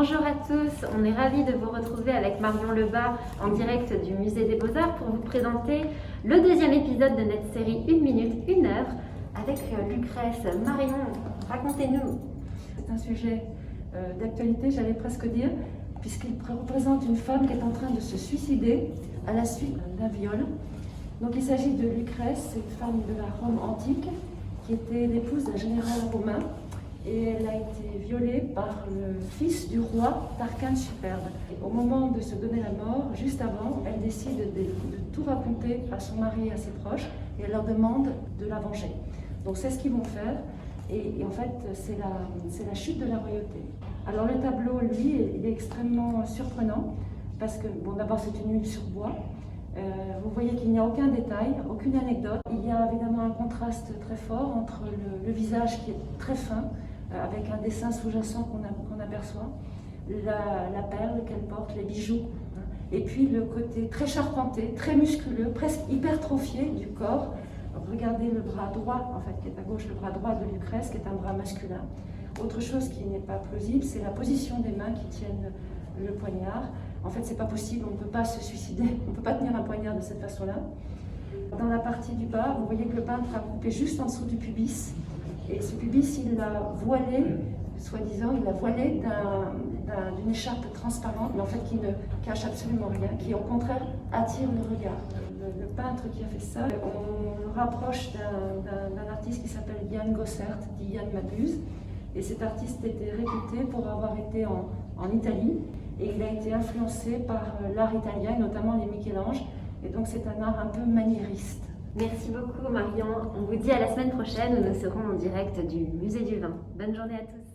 Bonjour à tous, on est ravis de vous retrouver avec Marion Lebas en direct du Musée des Beaux-Arts pour vous présenter le deuxième épisode de notre série 1 minute, 1 œuvre avec Lucrèce. Marion, racontez-nous. C'est un sujet d'actualité, j'allais presque dire, puisqu'il représente une femme qui est en train de se suicider à la suite d'un viol. Donc il s'agit de Lucrèce, une femme de la Rome antique qui était l'épouse d'un général romain. Et elle a été violée par le fils du roi Tarquin Superbe. Et au moment de se donner la mort, juste avant, elle décide de tout raconter à son mari et à ses proches, et elle leur demande de la venger. Donc c'est ce qu'ils vont faire, et en fait c'est la chute de la royauté. Alors le tableau, lui, il est extrêmement surprenant, parce que, bon, d'abord c'est une huile sur bois. Vous voyez qu'il n'y a aucun détail, aucune anecdote. Il y a évidemment un contraste très fort entre le visage qui est très fin, avec un dessin sous-jacent qu'on aperçoit, la perle qu'elle porte, les bijoux, et puis le côté très charpenté, très musculeux, presque hypertrophié du corps. Regardez le bras droit, en fait, qui est à gauche, le bras droit de Lucrèce, qui est un bras masculin. Autre chose qui n'est pas plausible, c'est la position des mains qui tiennent le poignard. En fait, c'est pas possible, on ne peut pas se suicider, on ne peut pas tenir un poignard de cette façon-là. Dans la partie du bas, vous voyez que le peintre a coupé juste en dessous du pubis. Et ce pubis, il l'a voilé, soi-disant, il l'a voilé d'une écharpe transparente, mais en fait qui ne cache absolument rien, qui au contraire attire le regard. Le peintre qui a fait ça, on le rapproche d'un artiste qui s'appelle Yann Gossert, dit Yann Mabuse. Et cet artiste était réputé pour avoir été en Italie, et il a été influencé par l'art italien, notamment les Michel-Ange. Et donc c'est un art un peu maniériste. Merci beaucoup Marion, on vous dit à la semaine prochaine où nous serons en direct du Musée du Vin. Bonne journée à tous.